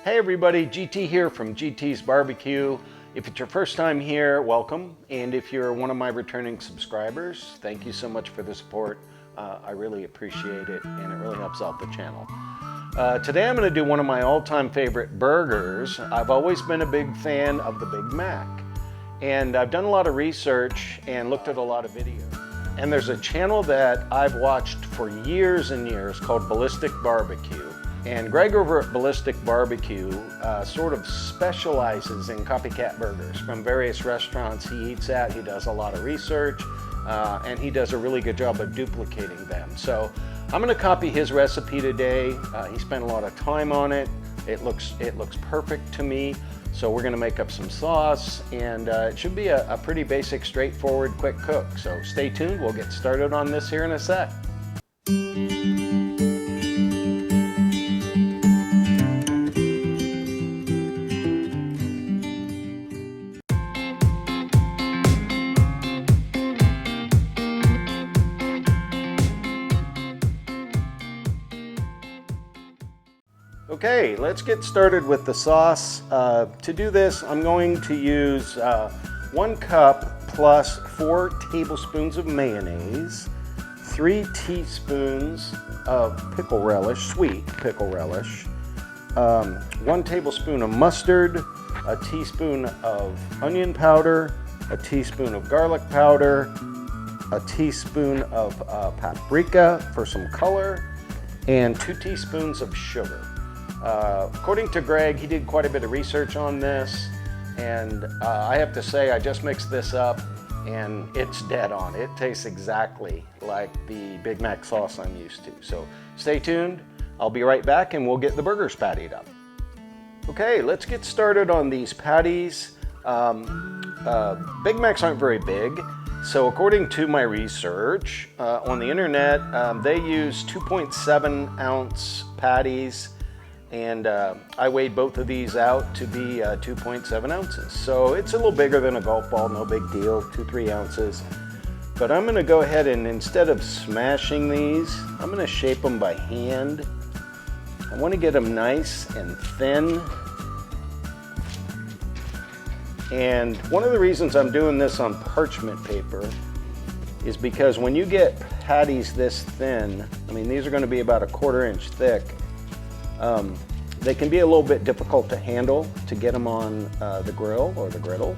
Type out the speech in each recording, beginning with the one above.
Hey everybody, GT here from GT's Barbecue. If it's your first time here, welcome. And if you're one of my returning subscribers, thank you so much for the support. I really appreciate it, and it really helps out the channel. Today I'm going to do one of my all-time favorite burgers. I've always been a big fan of the Big Mac. And I've done a lot of research and looked at a lot of videos. And there's a channel that I've watched for years and years called Ballistic Barbecue. And Greg over at Ballistic Barbecue sort of specializes in copycat burgers from various restaurants he eats at. He does a lot of research and he does a really good job of duplicating them. So I'm going to copy his recipe today. He spent a lot of time on it. It looks perfect to me. So we're going to make up some sauce, and it should be a pretty basic, straightforward, quick cook. So stay tuned. We'll get started on this here in a sec. Okay, let's get started with the sauce. To do this, I'm going to use 1 cup plus 4 tablespoons of mayonnaise, 3 teaspoons of pickle relish, sweet pickle relish, 1 tablespoon of mustard, a teaspoon of onion powder, a teaspoon of garlic powder, a teaspoon of paprika for some color, and 2 teaspoons of sugar. According to Greg, he did quite a bit of research on this, and I have to say I just mixed this up and it's dead on. It tastes exactly like the Big Mac sauce I'm used to. So stay tuned. I'll be right back and we'll get the burgers pattied up. Okay, let's get started on these patties. Big Macs aren't very big. So according to my research on the internet, they use 2.7 ounce patties. And I weighed both of these out to be 2.7 ounces. So it's a little bigger than a golf ball, no big deal, 2-3 ounces. But I'm gonna go ahead and instead of smashing these, I'm gonna shape them by hand. I wanna get them nice and thin. And one of the reasons I'm doing this on parchment paper is because when you get patties this thin, I mean, these are gonna be about 1/4 inch thick, they can be a little bit difficult to handle to get them on the grill or the griddle.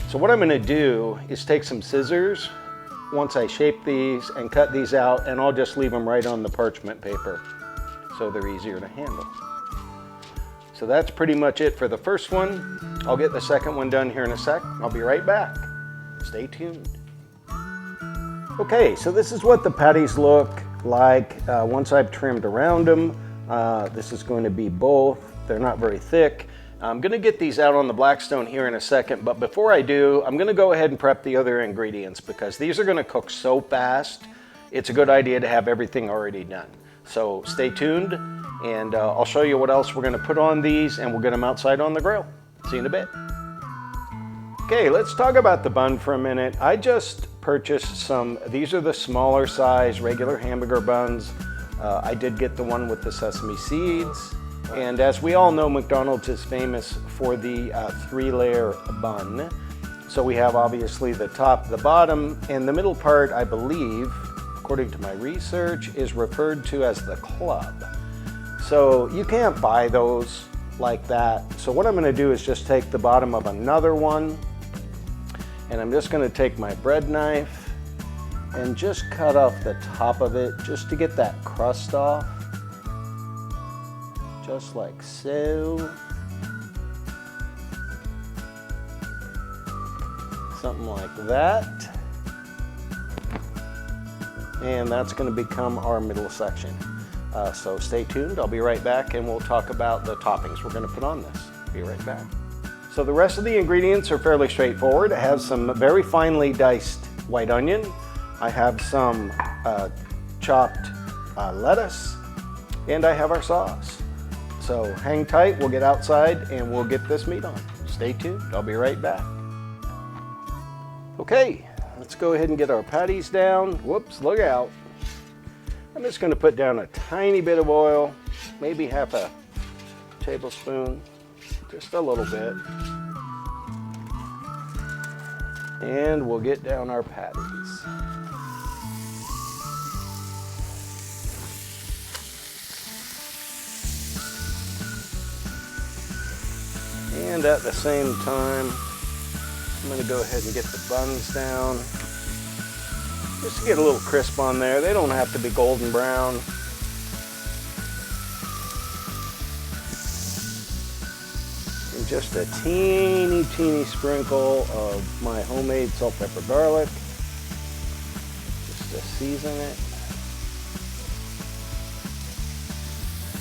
So what I'm going to do is take some scissors once I shape these and cut these out, and I'll just leave them right on the parchment paper so they're easier to handle. So that's pretty much it for the first one. I'll get the second one done here in a sec. I'll be right back. Stay tuned. Okay, so this is what the patties look like once I've trimmed around them. This is going to be both. They're not very thick. I'm going to get these out on the Blackstone here in a second, but before I do, I'm going to go ahead and prep the other ingredients because these are going to cook so fast, it's a good idea to have everything already done. So stay tuned, and I'll show you what else we're going to put on these, and we'll get them outside on the grill. See you in a bit. Okay, let's talk about the bun for a minute. I just purchased some, these are the smaller size regular hamburger buns. I did get the one with the sesame seeds, and as we all know, McDonald's is famous for the 3-layer bun. So we have obviously the top, the bottom, and the middle part, I believe, according to my research, is referred to as the club. So you can't buy those like that. So what I'm going to do is just take the bottom of another one, and I'm just going to take my bread knife and just cut off the top of it just to get that crust off, just like so. Something like that. And that's going to become our middle section. So stay tuned, I'll be right back and we'll talk about the toppings we're going to put on this. Be right back. So the rest of the ingredients are fairly straightforward. I have some very finely diced white onion. I have some chopped lettuce, and I have our sauce. So hang tight, we'll get outside and we'll get this meat on. Stay tuned, I'll be right back. Okay, let's go ahead and get our patties down. Whoops, look out. I'm just going to put down a tiny bit of oil, maybe half a tablespoon, just a little bit. And we'll get down our patties. And at the same time, I'm going to go ahead and get the buns down. Just to get a little crisp on there. They don't have to be golden brown. And just a teeny sprinkle of my homemade salt, pepper, garlic. Just to season it.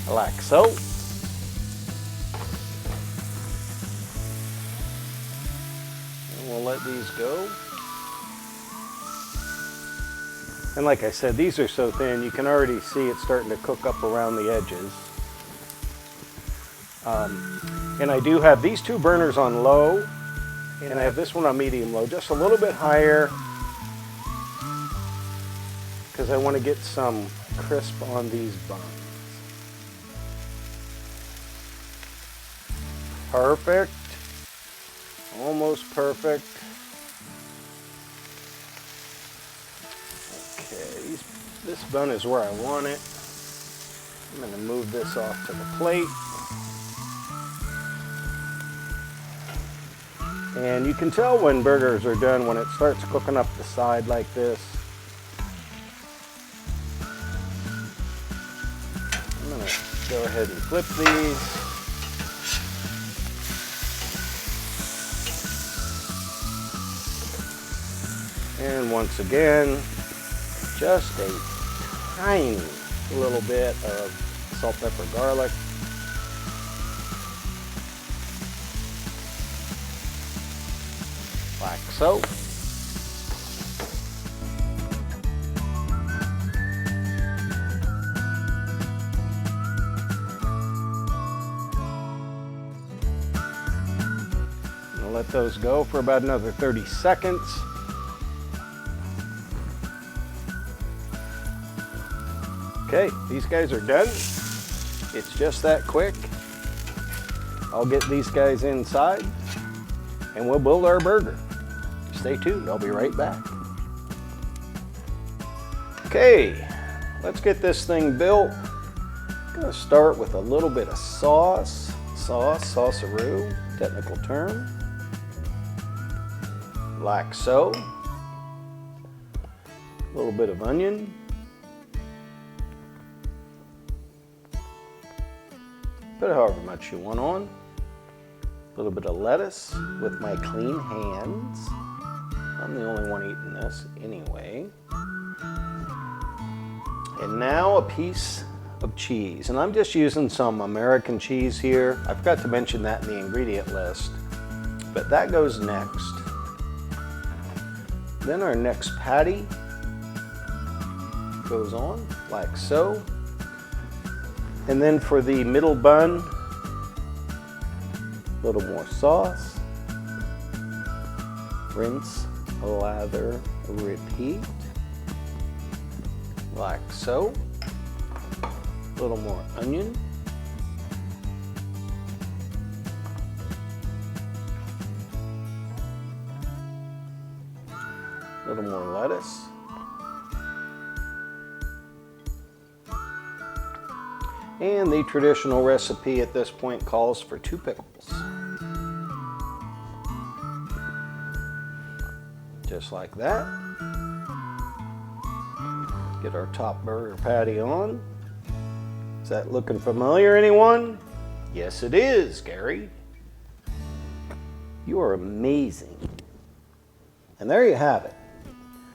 Like so. And we'll let these go. And like I said, these are so thin, you can already see it starting to cook up around the edges. And I do have these two burners on low, and I have this one on medium-low, just a little bit higher, because I want to get some crisp on these buns. Perfect. Almost perfect. Okay, this bun is where I want it. I'm going to move this off to the plate. And you can tell when burgers are done when it starts cooking up the side like this. I'm going to go ahead and flip these. And once again, just a tiny little bit of salt, pepper, garlic. Like so. I'll let those go for about another 30 seconds. Okay, these guys are done. It's just that quick. I'll get these guys inside and we'll build our burger. Stay tuned, I'll be right back. Okay, let's get this thing built. I'm gonna start with a little bit of sauce. Sauceroo, technical term. Like so. A little bit of onion. Put however much you want on. A little bit of lettuce with my clean hands. I'm the only one eating this anyway. And now a piece of cheese. And I'm just using some American cheese here. I forgot to mention that in the ingredient list. But that goes next. Then our next patty goes on like so. And then for the middle bun, a little more sauce. Rinse, lather, repeat. Like so. A little more onion. A little more lettuce. And the traditional recipe at this point calls for 2 pickles. Just like that. Get our top burger patty on. Is that looking familiar, anyone? Yes, it is, Gary. You are amazing. And there you have it.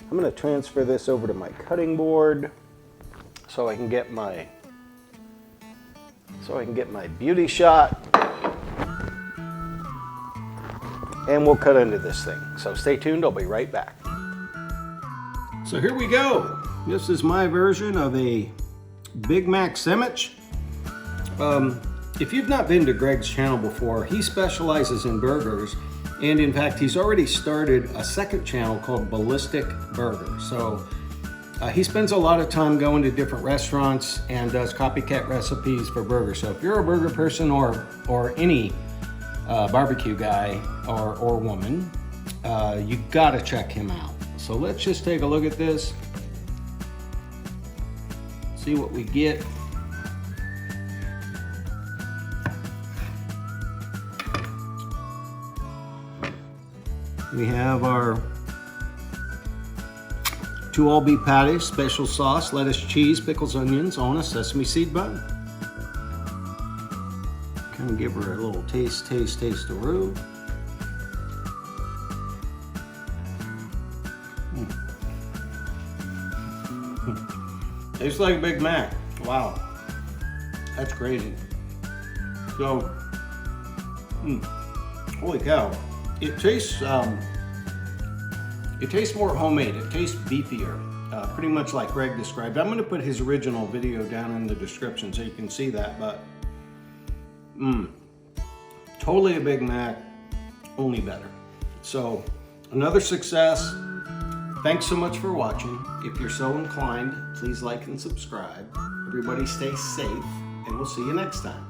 I'm going to transfer this over to my cutting board so I can get my beauty shot, and we'll cut into this thing. So stay tuned, I'll be right back. So here we go. This is my version of a Big Mac sandwich. If you've not been to Greg's channel before, he specializes in burgers, and in fact, he's already started a second channel called Ballistic Burger. So He spends a lot of time going to different restaurants and does copycat recipes for burgers. So if you're a burger person or any barbecue guy or woman, you gotta check him out. So let's just take a look at this, see what we get. We have our 2 all-beef patties, special sauce, lettuce, cheese, pickles, onions on a sesame seed bun. Kind of give her a little taste-a-roo. Tastes like a Big Mac. Wow, that's crazy. So, holy cow! It tastes more homemade. It tastes beefier, pretty much like Greg described. I'm going to put his original video down in the description so you can see that. But totally a Big Mac, only better. So another success. Thanks so much for watching. If you're so inclined, please like and subscribe. Everybody stay safe, and we'll see you next time.